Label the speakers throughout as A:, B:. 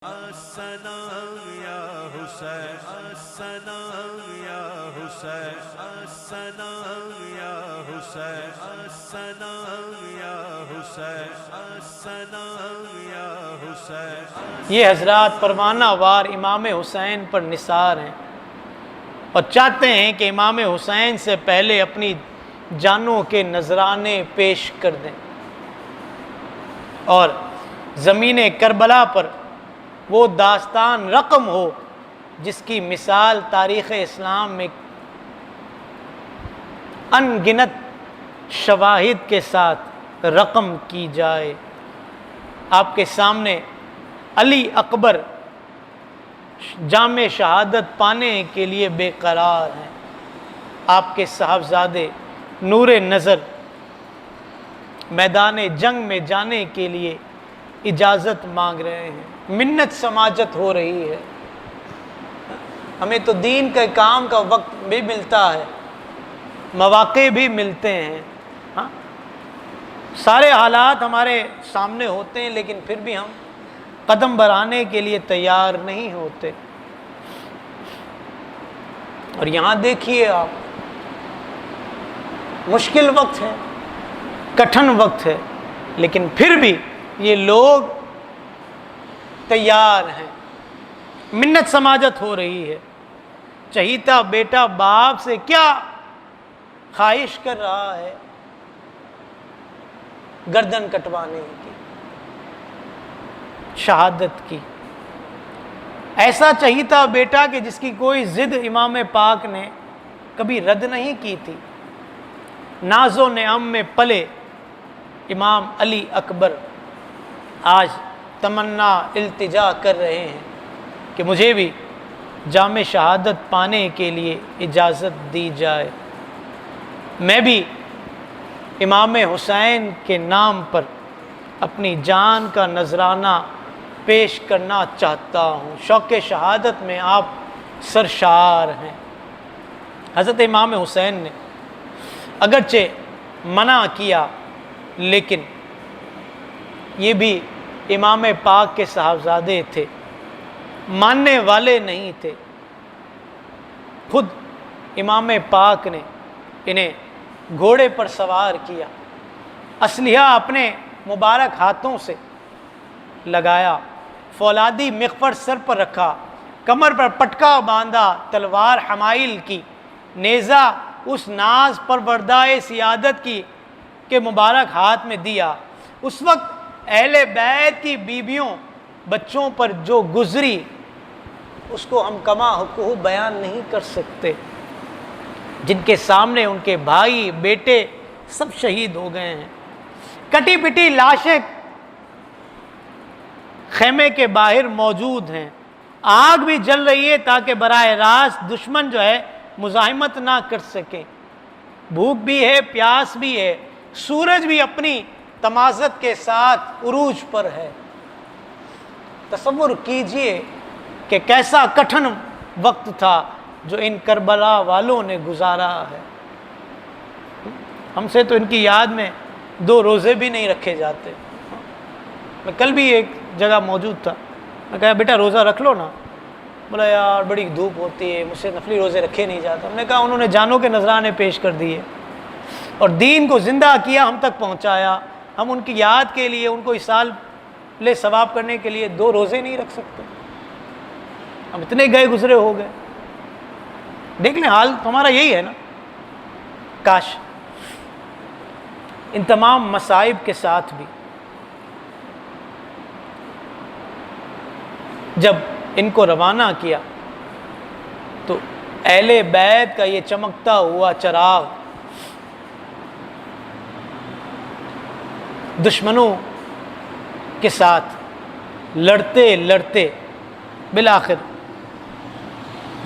A: السلام یا حسین السلام یا حسین السلام یا حسین السلام یا حسین السلام یا حسین۔
B: یہ حضرات پروانہ وار امام حسین پر نثار ہیں اور چاہتے ہیں کہ امام حسین سے پہلے اپنی جانوں کے نذرانے پیش کر دیں اور زمین کربلا پر وہ داستان رقم ہو جس کی مثال تاریخ اسلام میں ان گنت شواہد کے ساتھ رقم کی جائے۔ آپ کے سامنے علی اکبر جام شہادت پانے کے لیے بے قرار ہیں۔ آپ کے صاحبزادے نور نظر میدان جنگ میں جانے کے لیے اجازت مانگ رہے ہیں۔ منت سماجت ہو رہی ہے، ہمیں تو دین کے کام کا وقت بھی ملتا ہے، مواقع بھی ملتے ہیں، سارے حالات ہمارے سامنے ہوتے ہیں، لیکن پھر بھی ہم قدم بڑھانے کے لیے تیار نہیں ہوتے۔ اور یہاں دیکھیے آپ، مشکل وقت ہے، کٹھن وقت ہے، لیکن پھر بھی یہ لوگ تیار ہیں۔ منت سماجت ہو رہی ہے، چہیتا بیٹا باپ سے کیا خواہش کر رہا ہے؟ گردن کٹوانے کی، شہادت کی۔ ایسا چہیتا بیٹا کہ جس کی کوئی ضد امام پاک نے کبھی رد نہیں کی تھی۔ ناز و نعم میں پلے امام علی اکبر آج تمنا التجا کر رہے ہیں کہ مجھے بھی جام شہادت پانے کے لیے اجازت دی جائے، میں بھی امام حسین کے نام پر اپنی جان کا نذرانہ پیش کرنا چاہتا ہوں۔ شوق شہادت میں آپ سرشار ہیں۔ حضرت امام حسین نے اگرچہ منع کیا، لیکن یہ بھی امام پاک کے صاحبزادے تھے، ماننے والے نہیں تھے۔ خود امام پاک نے انہیں گھوڑے پر سوار کیا، اسلحہ اپنے مبارک ہاتھوں سے لگایا، فولادی مغفر سر پر رکھا، کمر پر پٹکا باندھا، تلوار حمائل کی، نیزہ اس ناز پروردہ سیادت کی کے مبارک ہاتھ میں دیا۔ اس وقت اہل بیت کی بیویوں بچوں پر جو گزری اس کو ہم کما حقوق بیان نہیں کر سکتے، جن کے سامنے ان کے بھائی بیٹے سب شہید ہو گئے ہیں۔ کٹی پٹی لاشیں خیمے کے باہر موجود ہیں، آگ بھی جل رہی ہے تاکہ براہ راست دشمن جو ہے مزاحمت نہ کر سکے۔ بھوک بھی ہے، پیاس بھی ہے، سورج بھی اپنی تمازت کے ساتھ عروج پر ہے۔ تصور کیجئے کہ کیسا کٹھن وقت تھا جو ان کربلا والوں نے گزارا ہے۔ ہم سے تو ان کی یاد میں 2 روزے بھی نہیں رکھے جاتے۔ میں کل بھی ایک جگہ موجود تھا، میں کہا بیٹا روزہ رکھ لو نا، بولا یار بڑی دھوپ ہوتی ہے، مجھ سے نفلی روزے رکھے نہیں جاتا۔ ہم نے کہا انہوں نے جانوں کے نذرانے پیش کر دیے اور دین کو زندہ کیا، ہم تک پہنچایا، ہم ان کی یاد کے لیے، ان کو اصال لے ثواب کرنے کے لیے 2 روزے نہیں رکھ سکتے؟ ہم اتنے گئے گزرے ہو گئے۔ دیکھ لیں حال ہمارا یہی ہے نا۔ کاش ان تمام مصائب کے ساتھ بھی جب ان کو روانہ کیا تو اہل بیت کا یہ چمکتا ہوا چراغ دشمنوں کے ساتھ لڑتے لڑتے بالآخر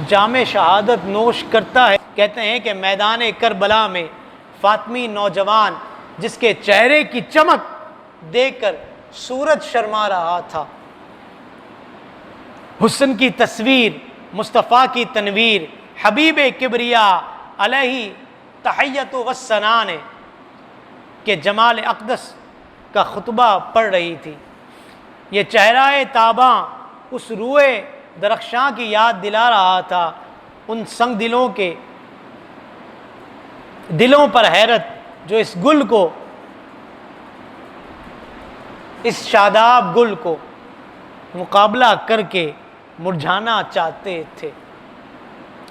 B: جام شہادت نوش کرتا ہے۔ کہتے ہیں کہ میدان کربلا میں فاطمی نوجوان جس کے چہرے کی چمک دیکھ کر سورج شرما رہا تھا، حسن کی تصویر، مصطفیٰ کی تنویر، حبیب کبریا علیہ تحیت و ثنا نے کہ جمال اقدس کا خطبہ پڑھ رہی تھی۔ یہ چہرہ تاباں اس روئے درخشاں کی یاد دلا رہا تھا، ان سنگ دلوں کے دلوں پر حیرت جو اس گل کو، اس شاداب گل کو مقابلہ کر کے مرجھانا چاہتے تھے۔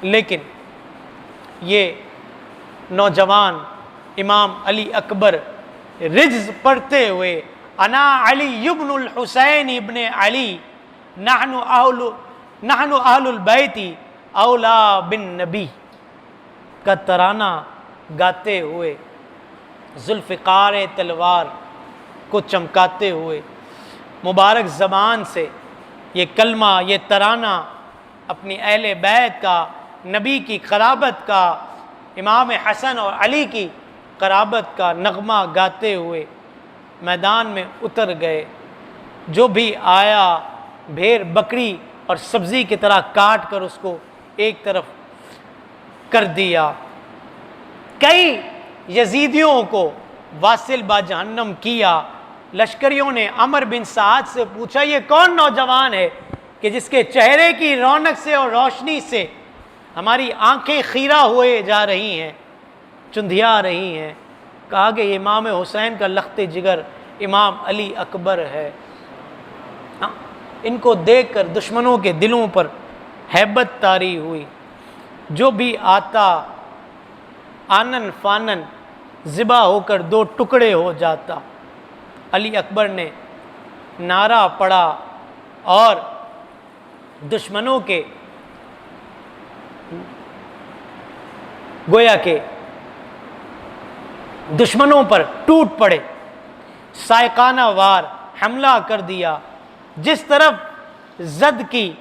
B: لیکن یہ نوجوان امام علی اکبر رجز پڑھتے ہوئے انا علی ابن الحسین ابن علی نحن اہل البیت اولا بالنبی کا ترانہ گاتے ہوئے، ذوالفقار تلوار کو چمکاتے ہوئے مبارک زبان سے یہ کلمہ، یہ ترانہ اپنی اہل بیت کا، نبی کی قرابت کا، امام حسن اور علی کی قرابت کا نغمہ گاتے ہوئے میدان میں اتر گئے۔ جو بھی آیا بھیڑ بکری اور سبزی کی طرح کاٹ کر اس کو ایک طرف کر دیا۔ کئی یزیدیوں کو واصل با جہنم کیا۔ لشکریوں نے عمر بن سعد سے پوچھا یہ کون نوجوان ہے کہ جس کے چہرے کی رونق سے اور روشنی سے ہماری آنکھیں خیرہ ہوئے جا رہی ہیں، چندھیا رہی ہیں؟ کہا کہ یہ امام حسین کا لخت جگر امام علی اکبر ہے۔ ان کو دیکھ کر دشمنوں کے دلوں پر ہیبت طاری ہوئی۔ جو بھی آتا آنن فانن ذبح ہو کر دو ٹکڑے ہو جاتا۔ علی اکبر نے نعرہ پڑا اور دشمنوں کے گویا کہ دشمنوں پر ٹوٹ پڑے، سائقانہ وار حملہ کر دیا۔ جس طرف زد کی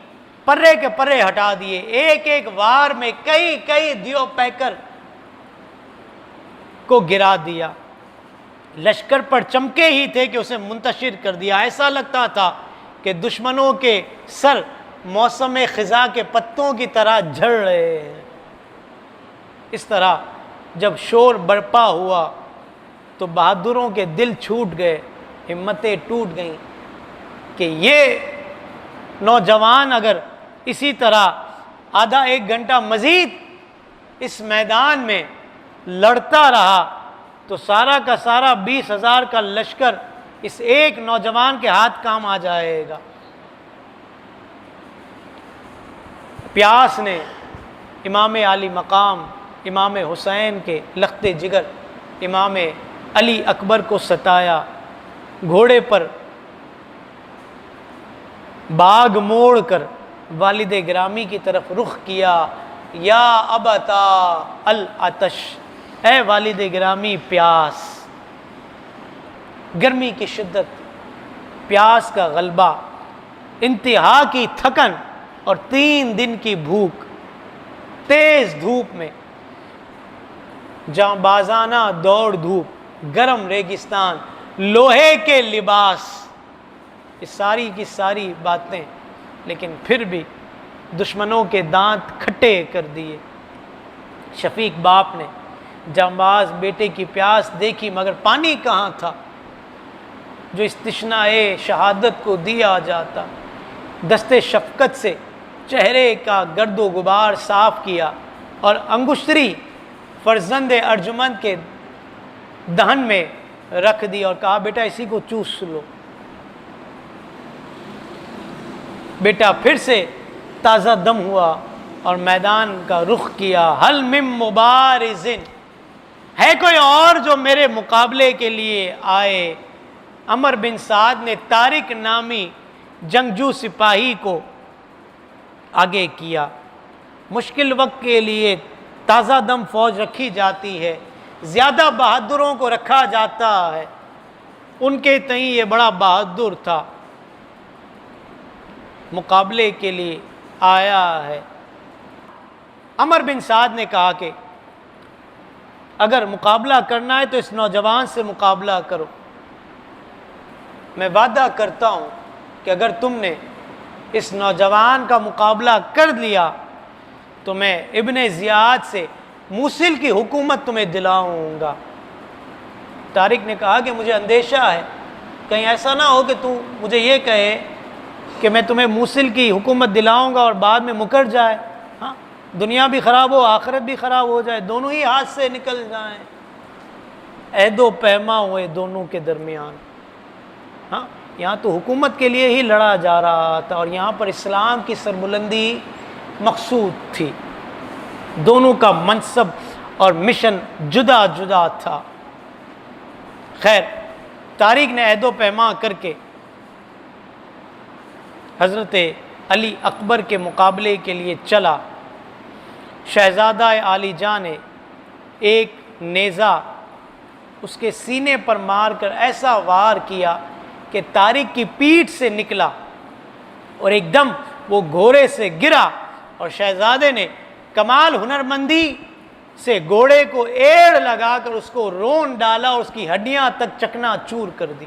B: پرے کے پرے ہٹا دیے، ایک ایک وار میں کئی دیو پیکر کو گرا دیا۔ لشکر پر چمکے ہی تھے کہ اسے منتشر کر دیا۔ ایسا لگتا تھا کہ دشمنوں کے سر موسم خزاں کے پتوں کی طرح جھڑ رہے ہیں۔ اس طرح جب شور برپا ہوا تو بہادروں کے دل چھوٹ گئے، ہمتیں ٹوٹ گئیں کہ یہ نوجوان اگر اسی طرح آدھا ایک گھنٹہ مزید اس میدان میں لڑتا رہا تو سارا کا سارا 20,000 کا لشکر اس ایک نوجوان کے ہاتھ کام آ جائے گا۔ پیاس نے امام علی مقام امام حسین کے لخت جگر امام علی اکبر کو ستایا۔ گھوڑے پر باغ موڑ کر والد گرامی کی طرف رخ کیا، یا ابتا العطش، اے والد گرامی پیاس، گرمی کی شدت، پیاس کا غلبہ، انتہا کی تھکن اور 3 دن کی بھوک، تیز دھوپ میں، جاں بازانہ دوڑ دھوپ، گرم ریگستان، لوہے کے لباس، یہ ساری کی ساری باتیں، لیکن پھر بھی دشمنوں کے دانت کھٹے کر دیے۔ شفیق باپ نے جانباز بیٹے کی پیاس دیکھی مگر پانی کہاں تھا جو اس تشنائے شہادت کو دیا جاتا۔ دستے شفقت سے چہرے کا گرد و غبار صاف کیا اور انگشتری فرزند ارجمند کے دہن میں رکھ دی اور کہا بیٹا اسی کو چوس لو۔ بیٹا پھر سے تازہ دم ہوا اور میدان کا رخ کیا۔ حل من مبارزن، ہے کوئی اور جو میرے مقابلے کے لیے آئے؟ عمر بن سعد نے طارق نامی جنگجو سپاہی کو آگے کیا۔ مشکل وقت کے لیے تازہ دم فوج رکھی جاتی ہے، زیادہ بہادروں کو رکھا جاتا ہے، ان کے تئیں یہ بڑا بہادر تھا، مقابلے کے لیے آیا ہے۔ عمر بن سعد نے کہا کہ اگر مقابلہ کرنا ہے تو اس نوجوان سے مقابلہ کرو، میں وعدہ کرتا ہوں کہ اگر تم نے اس نوجوان کا مقابلہ کر لیا تو میں ابن زیاد سے موصل کی حکومت تمہیں دلاؤں گا۔ طارق نے کہا کہ مجھے اندیشہ ہے کہیں ایسا نہ ہو کہ تو مجھے یہ کہے کہ میں تمہیں موصل کی حکومت دلاؤں گا اور بعد میں مکر جائے، ہاں دنیا بھی خراب ہو آخرت بھی خراب ہو جائے، دونوں ہی ہاتھ سے نکل جائیں۔ عہد و پیما ہوئے دونوں کے درمیان، ہاں یہاں تو حکومت کے لیے ہی لڑا جا رہا تھا اور یہاں پر اسلام کی سربلندی مقصود تھی، دونوں کا منصب اور مشن جدا جدا تھا۔ خیر طارق نے عہد و پیما کر کے حضرت علی اکبر کے مقابلے کے لیے چلا۔ شہزادہ عالی جاں نے ایک نیزہ اس کے سینے پر مار کر ایسا وار کیا کہ طارق کی پیٹھ سے نکلا اور ایک دم وہ گھوڑے سے گرا، اور شہزادے نے کمال ہنرمندی سے گھوڑے کو ایڑ لگا کر اس کو رون ڈالا اور اس کی ہڈیاں تک چکنا چور کر دی۔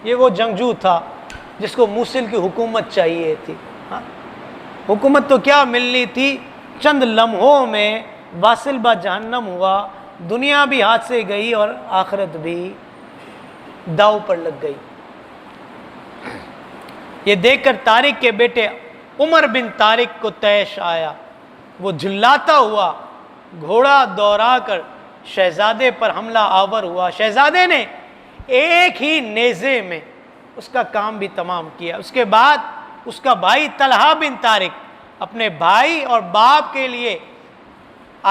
B: یہ وہ جنگجو تھا جس کو موصل کی حکومت چاہیے تھی، ہاں حکومت تو کیا ملنی تھی، چند لمحوں میں واصل با جہنم ہوا، دنیا بھی ہاتھ سے گئی اور آخرت بھی داؤ پر لگ گئی۔ یہ دیکھ کر طارق کے بیٹے عمر بن طارق کو طیش آیا، وہ جھلاتا ہوا گھوڑا دوڑا کر شہزادے پر حملہ آور ہوا۔ شہزادے نے ایک ہی نیزے میں اس کا کام بھی تمام کیا۔ اس کے بعد اس کا بھائی طلحہ بن طارق اپنے بھائی اور باپ کے لیے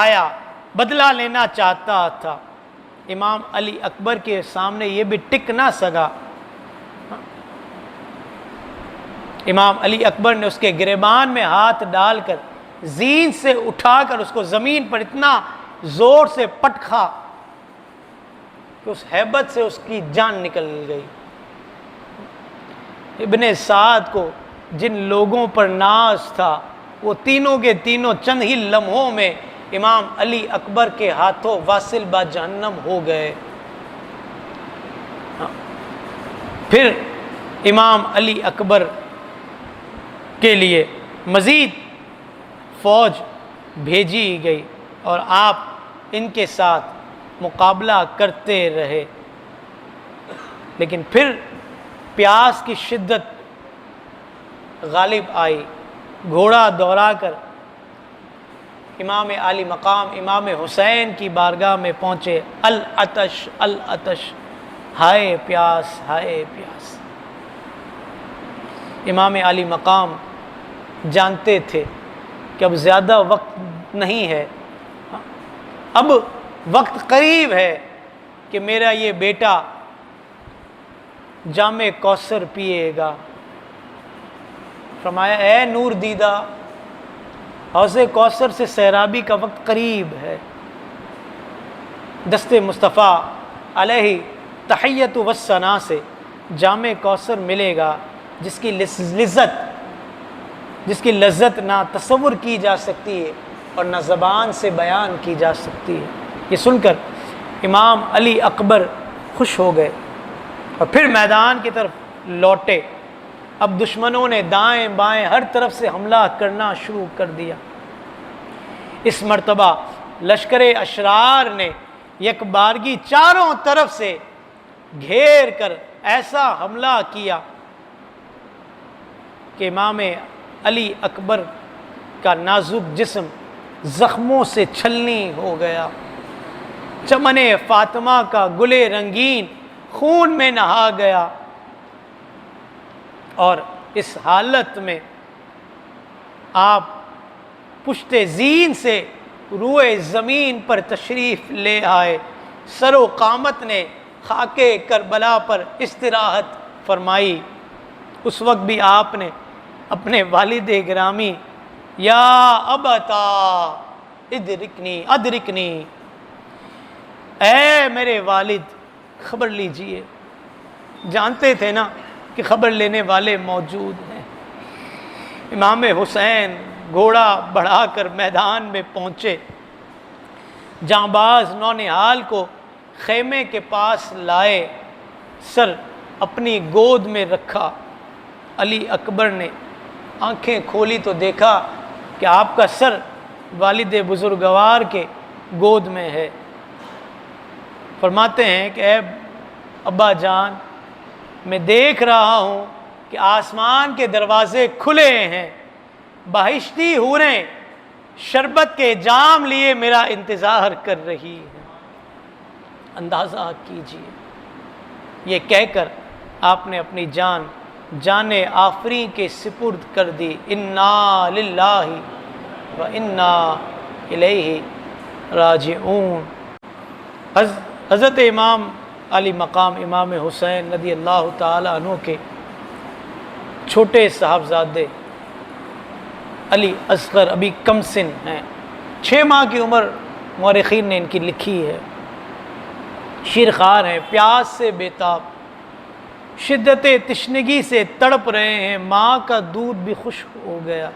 B: آیا، بدلہ لینا چاہتا تھا۔ امام علی اکبر کے سامنے یہ بھی ٹک نہ سکا۔ امام علی اکبر نے اس کے گریبان میں ہاتھ ڈال کر زین سے اٹھا کر اس کو زمین پر اتنا زور سے پٹکا کہ اس ہیبت سے اس کی جان نکل گئی۔ ابن سعد کو جن لوگوں پر ناز تھا وہ تینوں کے تینوں چند ہی لمحوں میں امام علی اکبر کے ہاتھوں واصل با جہنم ہو گئے۔ پھر امام علی اکبر کے لیے مزید فوج بھیجی گئی اور آپ ان کے ساتھ مقابلہ کرتے رہے، لیکن پھر پیاس کی شدت غالب آئی۔ گھوڑا دوڑا کر امام عالی مقام امام حسین کی بارگاہ میں پہنچے۔ العطش العطش، ہائے پیاس ہائے پیاس۔ امام عالی مقام جانتے تھے کہ اب زیادہ وقت نہیں ہے، اب وقت قریب ہے کہ میرا یہ بیٹا جام کوثر پیے گا۔ فرمایا اے نور دیدہ، حوض کوثر سے سیرابی کا وقت قریب ہے، دست مصطفیٰ علیہ تحیت و ثنا سے جام کوثر ملے گا جس کی لذت نہ تصور کی جا سکتی ہے اور نہ زبان سے بیان کی جا سکتی ہے۔ یہ سن کر امام علی اکبر خوش ہو گئے اور پھر میدان کی طرف لوٹے۔ اب دشمنوں نے دائیں بائیں ہر طرف سے حملہ کرنا شروع کر دیا۔ اس مرتبہ لشکر اشرار نے یک بارگی چاروں طرف سے گھیر کر ایسا حملہ کیا کہ امام علی اکبر کا نازک جسم زخموں سے چھلنی ہو گیا، چمن فاطمہ کا گل رنگین خون میں نہا گیا، اور اس حالت میں آپ پشت زین سے روئے زمین پر تشریف لے آئے۔ سر و قامت نے خاک کربلا پر استراحت فرمائی۔ اس وقت بھی آپ نے اپنے والد گرامی یا ابتا ادرکنی ادرکنی، اے میرے والد خبر لیجئے، جانتے تھے نا کہ خبر لینے والے موجود ہیں۔ امام حسین گھوڑا بڑھا کر میدان میں پہنچے، جانباز نونہال کو خیمے کے پاس لائے، سر اپنی گود میں رکھا۔ علی اکبر نے آنکھیں کھولی تو دیکھا کہ آپ کا سر والد بزرگوار کے گود میں ہے۔ فرماتے ہیں کہ اے ابا جان، میں دیکھ رہا ہوں کہ آسمان کے دروازے کھلے ہیں، بہشتی حوریں شربت کے جام لیے میرا انتظار کر رہی ہیں، اندازہ کیجیے۔ یہ کہہ کر آپ نے اپنی جان آفریں کے سپرد کر دی، انا للہ و انا الیہ راجعون۔ حضرت امام علی مقام امام حسین رضی اللہ تعالی عنہ کے چھوٹے صاحبزادے علی اصغر ابھی کم سن ہیں، 6 ماہ کی عمر مورخین نے ان کی لکھی ہے، شیرخوار ہیں، پیاس سے بیتاب، شدت تشنگی سے تڑپ رہے ہیں، ماں کا دودھ بھی خشک ہو گیا،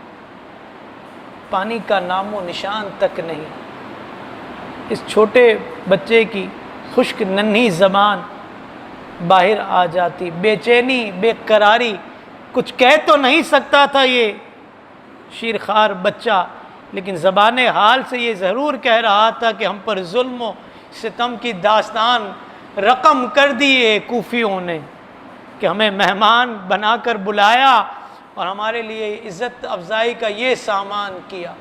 B: پانی کا نام و نشان تک نہیں۔ اس چھوٹے بچے کی خشک ننھی زبان باہر آ جاتی، بے چینی، بے قراری، کچھ کہہ تو نہیں سکتا تھا یہ شیرخوار بچہ، لیکن زبان حال سے یہ ضرور کہہ رہا تھا کہ ہم پر ظلم و ستم کی داستان رقم کر دیے کوفیوں نے، کہ ہمیں مہمان بنا کر بلایا اور ہمارے لیے عزت افزائی کا یہ سامان کیا۔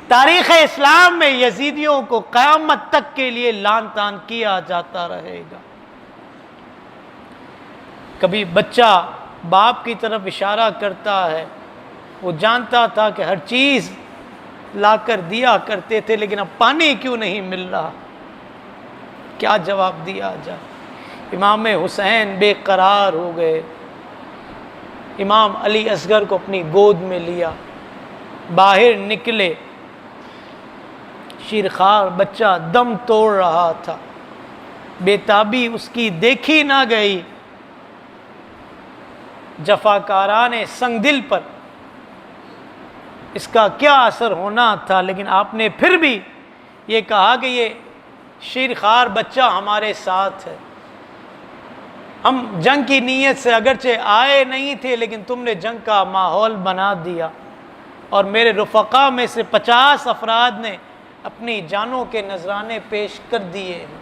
B: تاریخ اسلام میں یزیدیوں کو قیامت تک کے لیے لعن طعن کیا جاتا رہے گا۔ کبھی بچہ باپ کی طرف اشارہ کرتا ہے، وہ جانتا تھا کہ ہر چیز لا کر دیا کرتے تھے، لیکن اب پانی کیوں نہیں مل رہا، کیا جواب دیا جائے؟ امام حسین بے قرار ہو گئے، امام علی اصغر کو اپنی گود میں لیا، باہر نکلے، شیرخوار بچہ دم توڑ رہا تھا، بیتابی اس کی دیکھی نہ گئی، جفاکاران سنگ دل پر اس کا کیا اثر ہونا تھا، لیکن آپ نے پھر بھی یہ کہا کہ یہ شیرخوار بچہ ہمارے ساتھ ہے، ہم جنگ کی نیت سے اگرچہ آئے نہیں تھے، لیکن تم نے جنگ کا ماحول بنا دیا، اور میرے رفقا میں سے 50 افراد نے اپنی جانوں کے نذرانے پیش کر دیے ہیں۔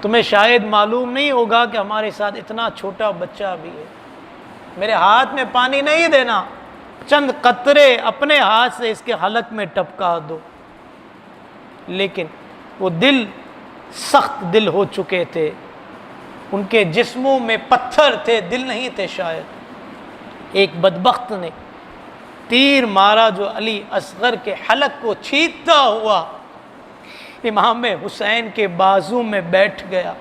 B: تمہیں شاید معلوم نہیں ہوگا کہ ہمارے ساتھ اتنا چھوٹا بچہ بھی ہے، میرے ہاتھ میں پانی نہیں دینا، چند قطرے اپنے ہاتھ سے اس کے حلق میں ٹپکا دو۔ لیکن وہ دل سخت دل ہو چکے تھے، ان کے جسموں میں پتھر تھے، دل نہیں تھے شاید۔ ایک بدبخت نے تیر مارا جو علی اصغر کے حلق کو چھیدتا ہوا امام حسین کے بازو میں بیٹھ گیا۔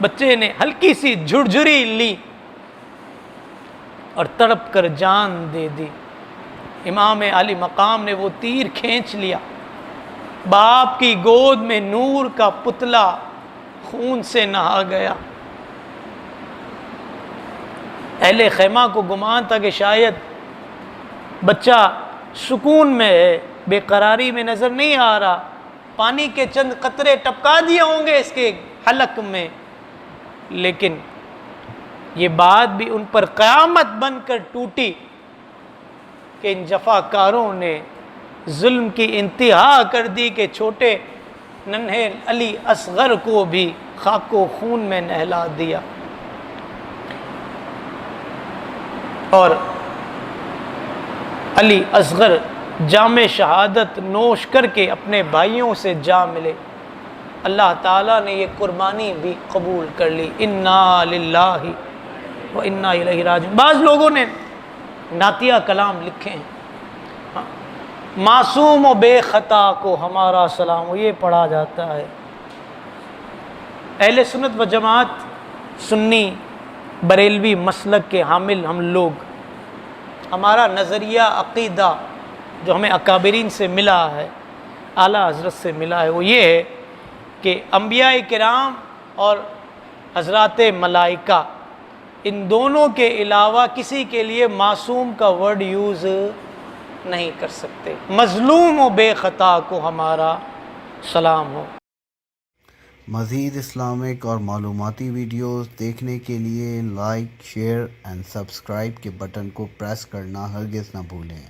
B: بچے نے ہلکی سی جھرجھری لی اور تڑپ کر جان دے دی۔ امام علی مقام نے وہ تیر کھینچ لیا، باپ کی گود میں نور کا پتلا خون سے نہا گیا۔ اہل خیمہ کو گمان تھا کہ شاید بچہ سکون میں ہے، بے قراری میں نظر نہیں آ رہا، پانی کے چند قطرے ٹپکا دیے ہوں گے اس کے حلق میں، لیکن یہ بات بھی ان پر قیامت بن کر ٹوٹی کہ ان جفاکاروں نے ظلم کی انتہا کر دی کہ چھوٹے ننھے علی اصغر کو بھی خاک و خون میں نہلا دیا۔ اور علی اصغر جام شہادت نوش کر کے اپنے بھائیوں سے جا ملے، اللہ تعالیٰ نے یہ قربانی بھی قبول کر لی، انا للہ و انا الیہ راجعون۔ بعض لوگوں نے نعتیہ کلام لکھے ہیں، معصوم و بے خطا کو ہمارا سلام، وہ یہ پڑھا جاتا ہے۔ اہل سنت و جماعت سنی بریلوی مسلک کے حامل ہم لوگ، ہمارا نظریہ عقیدہ جو ہمیں اکابرین سے ملا ہے، اعلیٰ حضرت سے ملا ہے، وہ یہ ہے کہ انبیاء کرام اور حضرات ملائکہ ان دونوں کے علاوہ کسی کے لیے معصوم کا ورڈ یوز نہیں کر سکتے۔ مظلوم و بے خطا کو ہمارا سلام ہو۔
C: مزید اسلامک اور معلوماتی ویڈیوز دیکھنے کے لیے لائک، شیئر اینڈ سبسکرائب کے بٹن کو پریس کرنا ہرگز نہ بھولیں۔